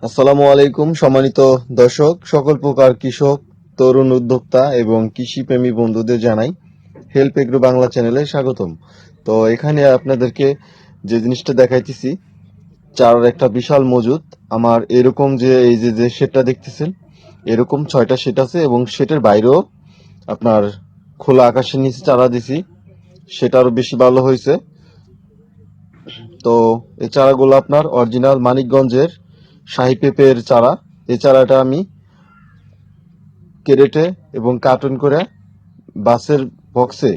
আসসালামু আলাইকুম সম্মানিত দর্শক, সকল প্রকার কৃষক, তরুণ উদ্যোক্তা এবং কৃষিপ্রেমী বন্ধুদের জানাই হেল্প এগ্রো বাংলা চ্যানেলে স্বাগতম। তো এখানে আপনাদেরকে যে জিনিসটা দেখাইতেছি, চারার একটা বিশাল মজুদ। আমার এরকম যে এই যে শেডটা দেখতেছেন, এরকম 6টা শেড আছে এবং শেডের বাইরেও আপনার খোলা আকাশের নিচে চারা দিছি, সেটা আরো বেশি ভালো হয়েছে। তো এই চারাগুলো আপনার অরিজিনাল মানিকগঞ্জের শাহী পেঁপের চারা। এই চারাটা আমি কেরেটে এবং কার্টন করে বাসের বক্সে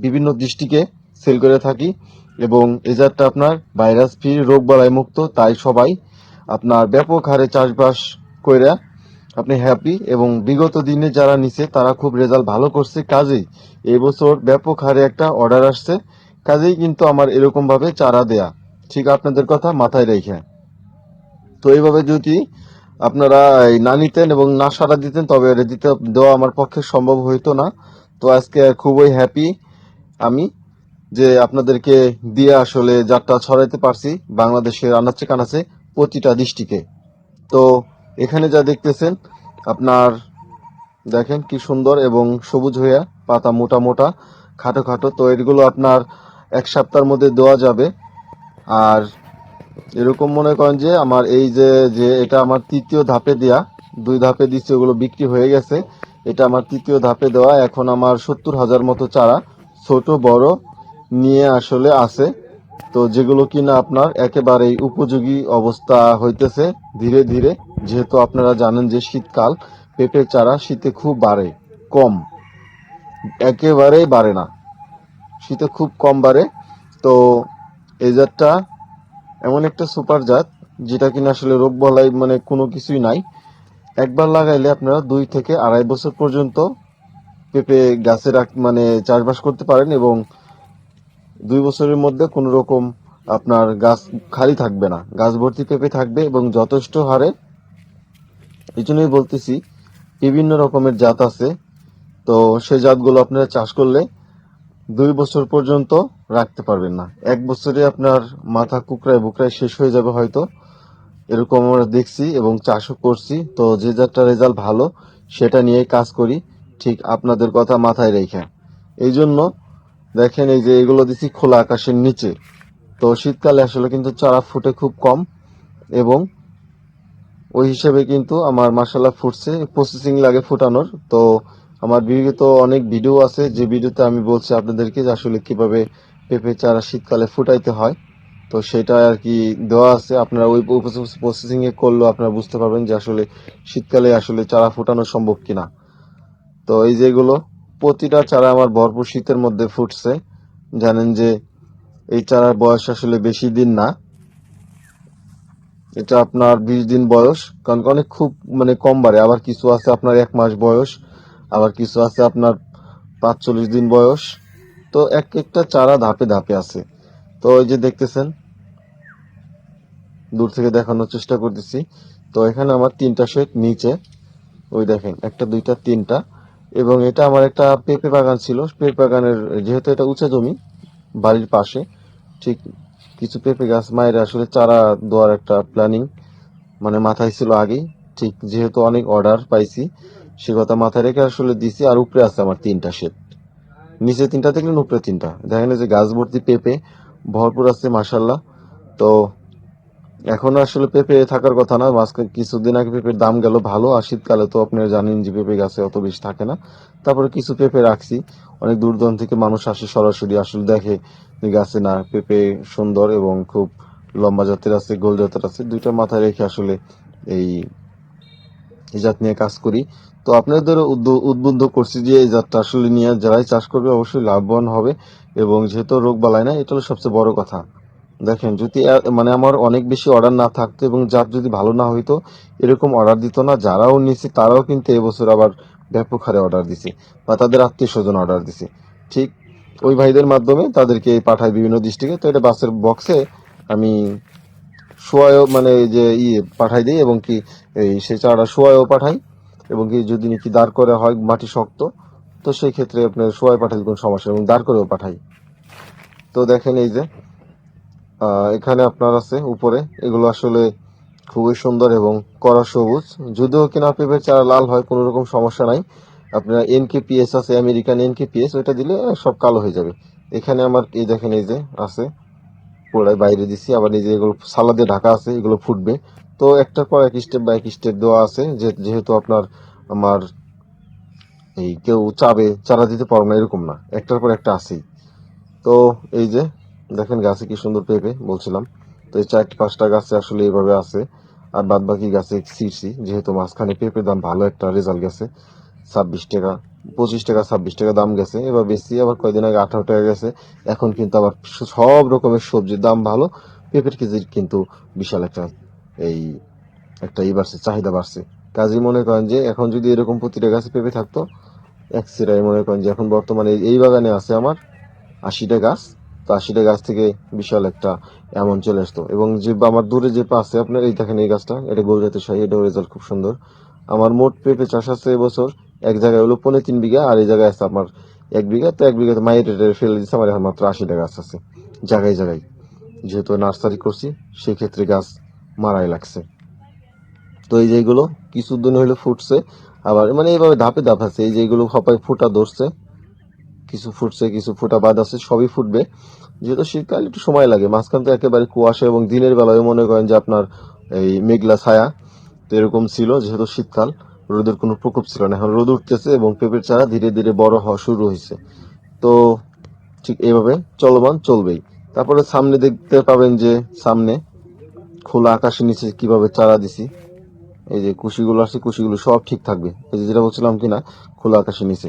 বিভিন্ন ডিস্ট্রিক্টে সেল করে থাকি এবং এই জাতটা আপনার ভাইরাস ফ্রি, রোগ বালাই মুক্ত, তাই সবাই আপনার ব্যাপক হারে চাষবাস কইরা আপনি হ্যাপি এবং বিগত দিনে যারা নিছে তারা খুব রেজাল্ট ভালো করছে। কাজেই এই বছর ব্যাপক হারে একটা অর্ডার আসছে, কাজেই কিন্তু আমার এরকম ভাবে চারা দেয়া ঠিক আপনাদের কথা মাথায় রেখে। তো এইভাবে যদি আপনারা এই না নিতেন এবং না সাড়া দিতেন তবে এটা দেওয়া আমার পক্ষে সম্ভব হইতো না। তো আজকে খুবই হ্যাপি আমি যে আপনাদেরকে দিয়ে আসলে যাত্রা ছড়াইতে পারছি বাংলাদেশের আনাচে কানাচে প্রতিটা ডিস্ট্রিক্টে। তো এখানে যা দেখতেছেন আপনার, দেখেন কি সুন্দর এবং সবুজ হইয়া পাতা মোটা মোটা খাটো খাটো। তো এগুলো আপনার এক সপ্তাহের মধ্যে দেওয়া যাবে। আর এরকম মনে করেন যে আমার এই যে যে এটা আমার তৃতীয় ধাপে দেয়া, 2 ধাপে দিচ্ছি, ওগুলো বিক্রি হয়ে গেছে। এটা আমার তৃতীয় ধাপে দেওয়া। এখন আমার 70,000 মতো চারা ছোট বড় নিয়ে আসলে আছে। তো যেগুলো কিনা আপনার একেবারেই উপযোগী অবস্থা হইতেছে ধীরে ধীরে। যেহেতু আপনারা জানেন যে শীতকাল, পেঁপের চারা শীতে খুব বাড়ে, কম, একেবারেই বাড়ে না, শীতে খুব কম বাড়ে। তো এই জাতটা এমন একটা সুপার জাত যেটা কিনা আসলে রোগ বলাই মানে কোনো কিছুই নাই। একবার লাগাইলে আপনারা 2 থেকে আড়াই বছর পর্যন্ত পেঁপে গাছে মানে চাষবাস করতে পারেন এবং 2 বছরের মধ্যে কোনো রকম আপনার গাছ খালি থাকবে না, গাছ ভর্তি পেঁপে থাকবে এবং যথেষ্ট হারে। এই জন্যই বলতেছি বিভিন্ন রকমের জাত আছে। তো সেই জাতগুলো আপনারা চাষ করলে 2 বছর পর্যন্ত রাখতে পারবেন না, 1 বছরে আপনার মাথা কুকড়ায় বুকড়ায় শেষ হয়ে যাবে হয়তো। এরকম আমরা দেখছি এবং চাষও করছি। তো যে যারটা রেজাল্ট ভালো সেটা নিয়েই কাজ করি, ঠিক আপনাদের কথা মাথায় রেখে। এই জন্য দেখেন এই যে এগুলো দিছি খোলা আকাশের নিচে। তো শীতকালে আসলে কিন্তু চারা ফুটে খুব কম এবং ওই হিসেবে কিন্তু আমার মাসাল্লাহ ফুটছে, প্রসেসিং লাগে ফুটানোর। তো আমার বিগত অনেক ভিডিও আছে যে ভিডিওতে আমি বলছি আপনাদেরকে যে আসলে কিভাবে পেঁপে চারা শীতকালে ফুটাইতে হয়। তো সেটা আর কি দেওয়া আছে, আপনারা ওই প্রসেসিং এ করলেও আপনারা বুঝতে পারবেন যে আসলে শীতকালে আসলে চারা ফোটানো সম্ভব কিনা। তো এই যেগুলো প্রতিটা চারা আমার ভরপুর শীতের মধ্যে ফুটছে। জানেন যে এই চারার বয়স আসলে বেশি দিন না, এটা আপনার 20 দিন বয়স, কারণ অনেক খুব মানে কম বাড়ে। আবার কিছু আছে আপনার 1 মাস বয়স, আবার কিছু আছে আপনার 45 দিন বয়স। তো এক একটা চারা ধাপে ধাপে আছে। তো এই যে দেখতেছেন, দূর থেকে দেখানোর চেষ্টা করতেছি। তো এখানে আমার 3টা শেড নিচে, ওই দেখেন 1টা 2টা 3টা। এবং এটা আমার একটা পেঁপে বাগান ছিল, পেঁপে বাগানের যেহেতু এটা উঁচা জমি বাড়ির পাশে, ঠিক কিছু পেঁপে গাছ মায়ের আসলে চারা দেওয়ার একটা প্ল্যানিং মানে মাথায় ছিল আগেই। ঠিক যেহেতু অনেক অর্ডার পাইছি সে কথা মাথায় রেখে আসলে দিছি। আর উপরে আছে আমার 3টা শেড, নিচে 3টা দেখলেন, উপরে 3টা দেখেন। যে গাছ ভর্তি পেঁপে ভরপুর আছে মাসাল্লাহ। তো এখন আসলে পেঁপে থাকার কথা না, মাঝখানে কিছুদিন আগে পেঁপের দাম গেল ভালো। আর শীতকালে তো আপনারা জানেন যে পেঁপে গাছে অত বেশি থাকে না। তারপরে কিছু পেঁপে রাখছি, অনেক দূর দূরান্ত থেকে মানুষ আসে সরাসরি আসলে দেখে যে গাছে না পেঁপে সুন্দর এবং খুব লম্বা জাতের আছে, গোল জাতের আছে। দুইটা মাথায় রেখে আসলে এই এই জাত নিয়ে কাজ করি। তো আপনাদের উদ্বুদ্ধ করছি যে এই জাতটা আসলে নিয়ে যারাই চাষ করবে অবশ্যই লাভবান হবে। এবং যেহেতু রোগ বালাই না, এটা হলো সবচেয়ে বড় কথা। দেখেন যদি মানে আমার অনেক বেশি অর্ডার না থাকতো এবং যার যদি ভালো না হইতো এরকম অর্ডার দিত না। যারাও নিছে তারাও কিন্তু এবছর আবার ব্যাপক হারে অর্ডার দিছে বা তাদের আত্মীয় স্বজন অর্ডার দিছে। ঠিক ওই ভাইদের মাধ্যমে তাদেরকে পাঠায় বিভিন্ন ডিস্ট্রিক্টে। তো এটা বাসের বক্সে আমি শোয়ায়ও মানে এই যে পাঠাই দিই এবং কি এই সেই চারা শোয়ায়ও পাঠাই। এবং কি যদি নাকি দাঁড় করে হয় মাটি শক্ত, তো সেই ক্ষেত্রে আপনার শোয়ায় পাঠালে কোনো সমস্যা নেই, এবং দাঁড় করেও পাঠাই। তো দেখেন এই যে এখানে আপনার আছে উপরে, এগুলো আসলে খুবই সুন্দর এবং কড়া সবুজ। যদিও কিনা পেঁপের চারা লাল হয়, কোনো রকম সমস্যা নাই। আপনার এনকেপিএস আছে, আমেরিকান এনকেপিএস, ওইটা দিলে সব কালো হয়ে যাবে। এখানে আমার এই দেখেন, এই যে আছে, পুরাই বাইরে দিছি। আবার এই যে এগুলো সালাদে ঢাকা আছে, এগুলো ফুটবে। তো একটার পর এক স্টেপ বাই স্টেপ দেওয়া আছে, যেহেতু আপনার আমার এই কেউ চারা দিতে পারবো না এরকম না, একটার পর একটা আছেই। তো এই যে দেখেন গাছে কি সুন্দর পেঁপে বলছিলাম। তো এই 4-5টা গাছে আসলে এইভাবে আছে। আর বাদ বাকি গাছে ছিঁড়ছি, যেহেতু মাঝখানে পেঁপের দাম ভালো একটা রেজাল্ট গেছে। 26 টাকা, 25 টাকা, 26 টাকা দাম গেছে। এবার বেশি, আবার কয়দিন আগে 18 টাকা গেছে। এখন কিন্তু আবার সব রকমের সবজির দাম ভালো। পেঁপের কেজির কিন্তু বিশাল একটা এই বাড়ছে, চাহিদা বাড়ছে। কাজেই মনে করেন যে এখন যদি এরকম প্রতিটা গাছে পেঁপে থাকতো, এক সিরাই মনে করেন যে এখন বর্তমানে এই বাগানে আছে আমার 80টা গাছ। তো 80টা গাছ থেকে বিশাল একটা অ্যামাউন্ট চলে আসতো। এবং যে আমার দূরে যে আছে আপনার, এই দেখেন এই গাছটা, এটা গোলজাতের শাহী, এটাও রেজাল্ট খুব সুন্দর। আমার মোট পেঁপে চাষ আছে এবছর এক জায়গায় হলো 3.25 বিঘা, আর এই জায়গায় আছে আমার 1 বিঘা। তো 1 বিঘাতে মায়ের ফেলে দিচ্ছে, আমার এখন মাত্র 80টা গাছ আছে জায়গায় জায়গায়। যেহেতু নার্সারি করছি, সেই ক্ষেত্রে গাছ মারাই লাগছে। তো এই যেগুলো কিছুদিন হইলে ফুটছে, আবার মানে এইভাবে ধাপে ধাপ আছে। এই যেগুলো হপায় ফুটা ধরছে, কিছু ফুটছে, কিছু ফুটা বাদ আছে, সবই ফুটবে। যেহেতু শীতকাল একটু সময় লাগে, মাঝখান তো একেবারে কুয়াশা, এবং দিনের বেলায় মনে করেন যে আপনার এই মেঘলা ছায়া। তো এরকম ছিল, যেহেতু শীতকাল, রোদের কোনো প্রকোপ ছিল না। এখন রোদ উঠতেছে এবং পেঁপের চারা ধীরে ধীরে বড় হওয়া শুরু হয়েছে। তো ঠিক এইভাবে চলমান চলবেই। তারপরে সামনে দেখতে পাবেন যে সামনে খোলা আকাশের নিচে কিভাবে চারা দিছি। এই যে কুশিগুলো আছে, কুশিগুলো সব ঠিক থাকবে। এই যে যেটা বলছিলাম কিনা, খোলা আকাশের নিচে।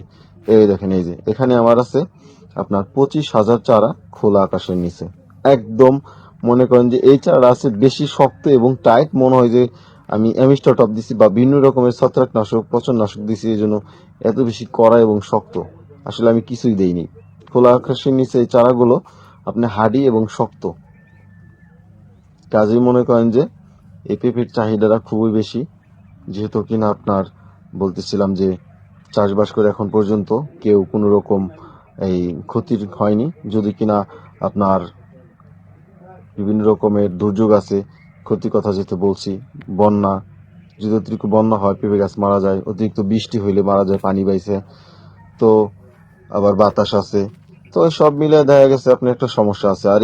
এই দেখেন, এই যে এখানে আমার আছে আপনার 25,000 চারা খোলা আকাশের নিচে। একদম মনে করেন যে এই চারা আছে বেশি শক্ত এবং টাইট, মনে হয় যে আমি অ্যামিস্টার টপ দিছি বা বিভিন্ন রকমের ছত্রাকনাশক, পচননাশক দিছি, এই জন্য এত বেশি কড়া এবং শক্ত। আসলে আমি কিছুই দেইনি। খোলা আকাশের নিচে এই চারাগুলো আপনি হার্ডি এবং শক্ত। কাজেই মনে করেন যে এই পেঁপের চাহিদাটা খুবই বেশি। যেহেতু কিনা আপনার বলতেছিলাম যে চাষবাস করে এখন পর্যন্ত কেউ কোনো রকম এই ক্ষতির হয়নি। যদি কিনা আপনার বিভিন্ন রকমের দুর্যোগ আছে, ক্ষতির কথা যেতে বলছি, বন্যা, যদি অতিরিক্ত বন্যা হয় পেঁপে গাছ মারা যায়, অতিরিক্ত বৃষ্টি হইলে মারা যায় পানি বাইছে। তো আবার বাতাস আছে। তো সব মিলে দেখা গেছে আপনার একটা সমস্যা আছে। আর